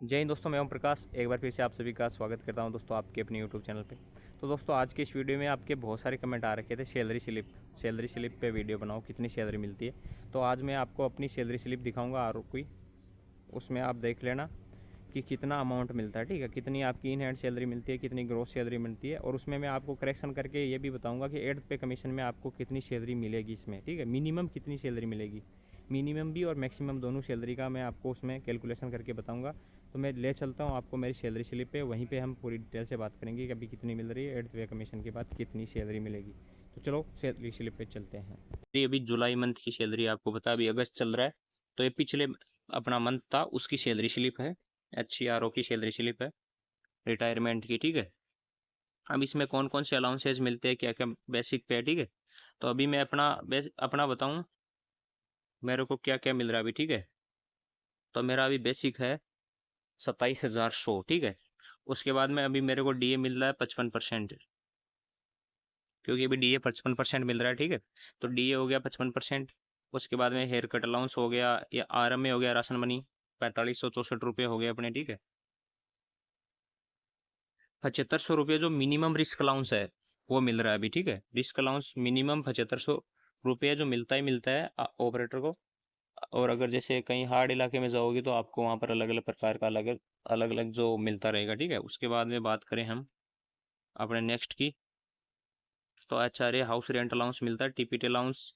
जय हिंद दोस्तों, मैं ओम प्रकाश एक बार फिर से आप सभी का स्वागत करता हूं दोस्तों आपके अपने यूट्यूब चैनल पे। तो दोस्तों आज के इस वीडियो में आपके बहुत सारे कमेंट आ रखे थे सैलरी स्लिप पे वीडियो बनाओ, कितनी सैलरी मिलती है। तो आज मैं आपको अपनी सैलरी स्लिप दिखाऊंगा और कोई उसमें आप देख लेना कि कितना अमाउंट मिलता है, ठीक है। कितनी आपकी इन हैंड सैलरी मिलती है, कितनी ग्रोस सैलरी मिलती है, और उसमें मैं आपको करेक्शन करके ये भी बताऊंगा कि एड्थ पे कमीशन में आपको कितनी सैलरी मिलेगी इसमें, ठीक है। मिनिमम कितनी सैलरी मिलेगी, मिनिमम भी और मैक्सिमम दोनों सैलरी का मैं आपको उसमें कैलकुलेशन करके बताऊंगा। तो मैं ले चलता हूँ आपको मेरी सैलरी स्लिप पे, वहीं पे हम पूरी डिटेल से बात करेंगे कि अभी कितनी मिल रही है, एड्थ पे कमीशन के बाद कितनी सैलरी मिलेगी। तो चलो सैलरी स्लिप पे चलते हैं। ये अभी जुलाई मंथ की सैलरी आपको पता, अभी अगस्त चल रहा है, तो ये पिछले अपना मंथ था उसकी सैलरी स्लिप है। HCRO की सैलरी स्लिप है रिटायरमेंट की, ठीक है। अब इसमें कौन कौन से अलाउंसेज मिलते हैं, क्या क्या बेसिक पे है, ठीक है। तो अभी मैं अपना बताऊं मेरे को क्या क्या मिल रहा है अभी, ठीक है। तो मेरा अभी बेसिक है 27,100, ठीक है। उसके बाद में अभी मेरे को DA मिल रहा है 55%, क्योंकि अभी DA 55% मिल रहा है, ठीक है। तो DA हो गया 55%। उसके बाद में हेयर कट अलाउंस हो गया, या RMA हो गया, राशन मनी 4564 रुपये हो गए अपने, ठीक है। 7500 रुपये जो मिनिमम रिस्क अलाउंस है वो मिल रहा है अभी, ठीक है। रिस्क अलाउंस मिनिमम 7500 रुपये जो मिलता ही मिलता है ऑपरेटर को। और अगर जैसे कहीं हार्ड इलाके में जाओगे तो आपको वहाँ पर अलग अलग प्रकार का अलग अलग अलग जो मिलता रहेगा, ठीक है। उसके बाद में बात करें हम अपने नेक्स्ट की, तो HRA हाउस रेंट अलाउंस मिलता है, TPT अलाउंस,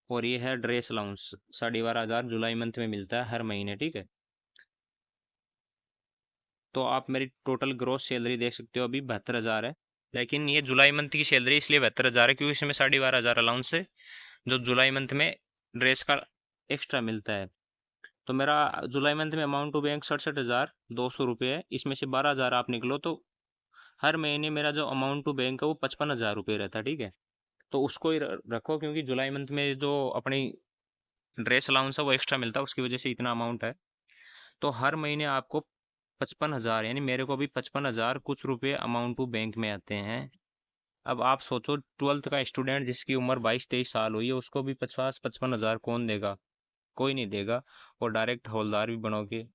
और ये है ड्रेस अलाउंस 12,500 जुलाई मंथ में मिलता है हर महीने, ठीक है। तो आप मेरी टोटल ग्रोस सैलरी देख सकते हो अभी 72,000 है, लेकिन ये जुलाई मंथ की सैलरी इसलिए 72,000 है क्योंकि इसमें 12,500 अलाउंस है जो जुलाई मंथ में ड्रेस का एक्स्ट्रा मिलता है। तो मेरा जुलाई मंथ में अमाउंट टू बैंक 67,200 रुपये है, इसमें से 12,000 आप निकलो तो हर महीने मेरा जो अमाउंट टू बैंक है वो 55,000 रुपये रहता है, ठीक है। तो उसको ही रखो, क्योंकि जुलाई मंथ में जो अपनी ड्रेस अलाउंस है वो एक्स्ट्रा मिलता है, उसकी वजह से इतना अमाउंट है। तो हर महीने आपको 55,000, यानी मेरे को भी 55,000 कुछ रुपए अमाउंट टू बैंक में आते हैं। अब आप सोचो 12th का स्टूडेंट जिसकी उम्र 22-23 साल हुई है उसको भी 50-55,000 कौन देगा? कोई नहीं देगा। और डायरेक्ट हवलदार भी बनोगे,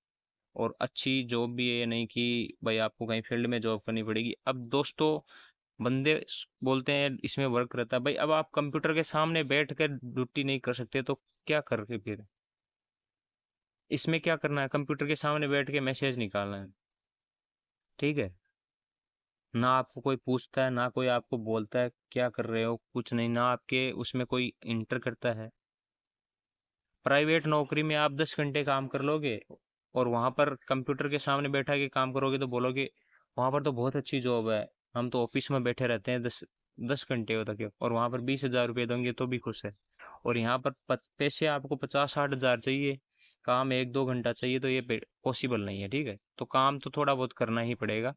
और अच्छी जॉब भी है, ये नहीं कि भाई आपको कहीं फील्ड में जॉब करनी पड़ेगी। अब दोस्तों बंदे बोलते हैं इसमें वर्क रहता है, भाई अब आप कंप्यूटर के सामने बैठ कर ड्यूटी नहीं कर सकते तो क्या करके फिर इसमें क्या करना है? कंप्यूटर के सामने बैठ के मैसेज निकालना है, ठीक है। ना आपको कोई पूछता है, ना कोई आपको बोलता है क्या कर रहे हो, कुछ नहीं, ना आपके उसमें कोई इंटर करता है। प्राइवेट नौकरी में आप 10 घंटे काम कर लोगे, और वहां पर कंप्यूटर के सामने बैठा के काम करोगे तो बोलोगे वहां पर तो बहुत अच्छी जॉब है, हम तो ऑफिस में बैठे रहते हैं 10 10 घंटे तक, और वहां पर 20,000 रुपये देंगे तो भी खुश है। और यहाँ पर पैसे आपको 50-60 हज़ार चाहिए, काम 1-2 घंटा चाहिए, तो ये पॉसिबल नहीं है, ठीक है। तो काम तो थोड़ा बहुत करना ही पड़ेगा।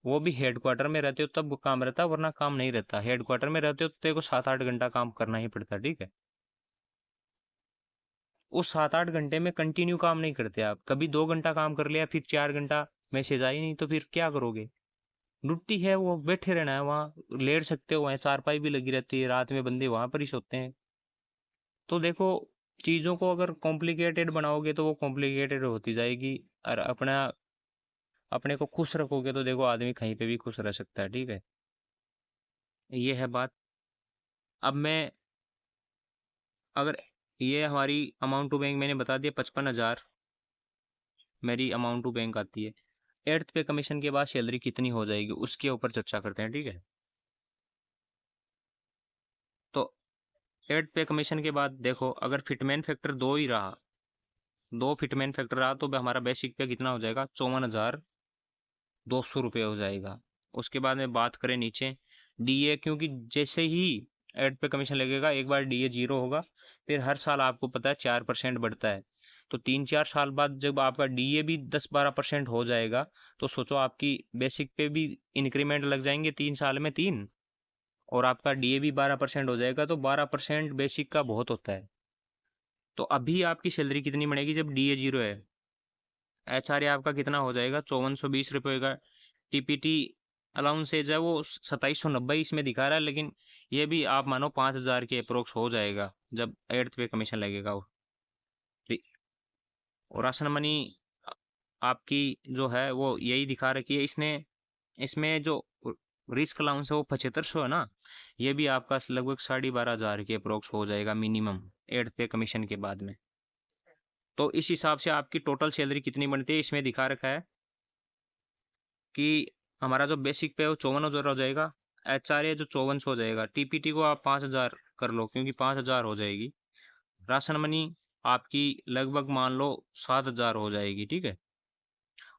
वो भी हेडक्वार्टर में रहते हो तब काम रहता है, वरना काम नहीं रहता। हेडक्वार्टर में रहते हो तो तेरे को 7-8 घंटा काम करना ही पड़ता है, ठीक है। उस 7-8 घंटे में कंटिन्यू काम नहीं करते आप, कभी 2 घंटा काम कर लिया फिर 4 घंटा मैसेज आई नहीं तो फिर क्या करोगे? ड्यूटी है वो बैठे रहना है, वहाँ लेट सकते हो, वहाँ चारपाई भी लगी रहती है, रात में बंदे वहां पर ही सोते हैं। तो देखो, चीजों को अगर कॉम्प्लिकेटेड बनाओगे तो वो कॉम्प्लिकेटेड होती जाएगी, और अपने को खुश रखोगे तो देखो आदमी कहीं पे भी खुश रह सकता है, ठीक है। ये है बात। अब मैं अगर ये हमारी अमाउंट टू बैंक मैंने बता दिया 55,000 मेरी अमाउंट टू बैंक आती है। एट्थ पे कमीशन के बाद सैलरी कितनी हो जाएगी उसके ऊपर चर्चा करते हैं, ठीक है। तो एट्थ पे कमीशन के बाद देखो, अगर फिटमैन फैक्टर दो ही रहा, 2 फिटमैन फैक्टर रहा, तो हमारा बेसिक पे कितना हो जाएगा? 54,200 रुपये हो जाएगा। उसके बाद में बात करें नीचे DA, क्योंकि जैसे ही एड पे कमीशन लगेगा एक बार DA 0 होगा, फिर हर साल आपको पता है 4% बढ़ता है। तो 3-4 साल बाद जब आपका DA भी 10-12% हो जाएगा, तो सोचो आपकी बेसिक पे भी इंक्रीमेंट लग जाएंगे 3 साल में 3, और आपका DA भी 12% हो जाएगा, तो 12% बेसिक का बहुत होता है। तो अभी आपकी सैलरी कितनी बढ़ेगी जब DA 0 है? HRA आपका कितना हो जाएगा? 5420 रुपये का। TPT अलाउंसेज है वो 2790 इसमें दिखा रहा है, लेकिन ये भी आप मानो 5,000 के अप्रोक्स हो जाएगा जब एट्थ पे कमीशन लगेगा वो। और राशन मनी आपकी जो है वो यही दिखा रखी है इसने। इसमें जो रिस्क अलाउंस है वो 7500 है ना, ये भी आपका लगभग 12,500 के अप्रोक्स हो जाएगा मिनिमम 8 पे कमीशन के बाद में। तो इस हिसाब से आपकी टोटल सैलरी कितनी बनती है इसमें दिखा रखा है कि हमारा जो बेसिक पे है वो 54,000 हो जाएगा, HRA जो 5400 हो जाएगा, TPT को आप 5,000 कर लो क्योंकि 5,000 हो जाएगी, राशन मनी आपकी लगभग मान लो 7,000 हो जाएगी, ठीक है,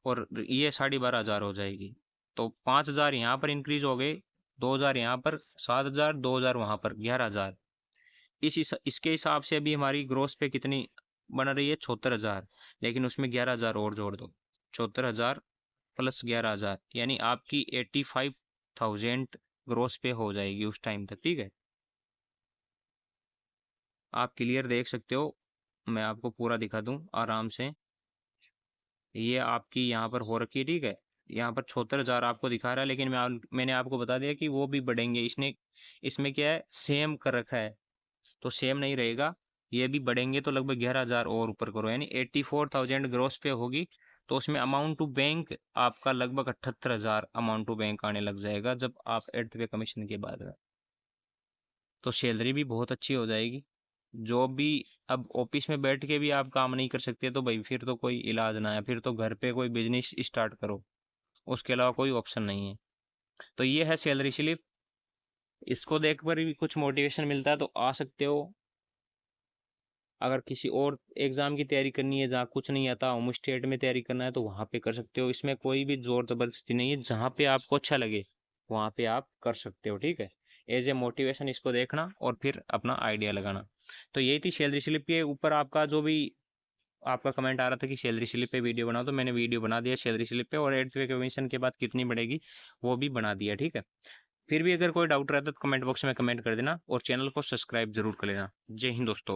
और ये 12,500 हो जाएगी। तो 5,000 यहाँ पर इंक्रीज हो गए, 2,000 यहाँ पर, 7,000, 2,000 वहाँ पर, 11,000। इसके हिसाब से अभी हमारी ग्रोस पे कितनी बन रही है, 74,000, लेकिन उसमें 11,000 और जोड़ दो, 74,000 प्लस 11,000 यानी आपकी 85,000 ग्रोस पे हो जाएगी उस टाइम तक, ठीक है। आप क्लियर देख सकते हो, मैं आपको पूरा दिखा दूं आराम से, ये आपकी यहाँ पर हो रखी है, ठीक है। यहाँ पर 74,000 आपको दिखा रहा है, लेकिन मैंने आपको बता दिया कि वो भी बढ़ेंगे, इसने इसमें क्या है सेम कर रखा है, तो सेम नहीं रहेगा, ये भी बढ़ेंगे तो लगभग 11,000 और ऊपर करो, यानी 84,000 ग्रोस पे होगी। तो उसमें अमाउंट टू बैंक आपका लगभग 78,000 अमाउंट टू बैंक आने लग जाएगा जब आप 8th पे कमीशन के बाद। तो सैलरी भी बहुत अच्छी हो जाएगी, जॉब भी। अब ऑफिस में बैठ के भी आप काम नहीं कर सकते तो भाई फिर तो कोई इलाज ना है, फिर तो घर पे कोई बिजनेस स्टार्ट करो, उसके अलावा कोई ऑप्शन नहीं है। तो ये है सैलरी स्लिप, इसको देख कर भी कुछ मोटिवेशन मिलता है तो आ सकते हो। अगर किसी और एग्जाम की तैयारी करनी है जहाँ कुछ नहीं आता, होम स्टेट में तैयारी करना है तो वहाँ पे कर सकते हो, इसमें कोई भी जोर जबरदस्ती नहीं है, जहाँ पे आपको अच्छा लगे वहाँ पे आप कर सकते हो, ठीक है। एज ए मोटिवेशन इसको देखना और फिर अपना आइडिया लगाना। तो यही थी सैलरी स्लिप के ऊपर आपका जो भी आपका कमेंट आ रहा था कि सैलरी स्लिप पे वीडियो बनाओ, तो मैंने वीडियो बना दिया सैलरी स्लिप पे, और 8th पे कमीशन के बाद कितनी बढ़ेगी वो भी बना दिया, ठीक है। फिर भी अगर कोई डाउट रहता है तो कमेंट बॉक्स में कमेंट कर देना और चैनल को सब्सक्राइब जरूर कर लेना। जय हिंद दोस्तों।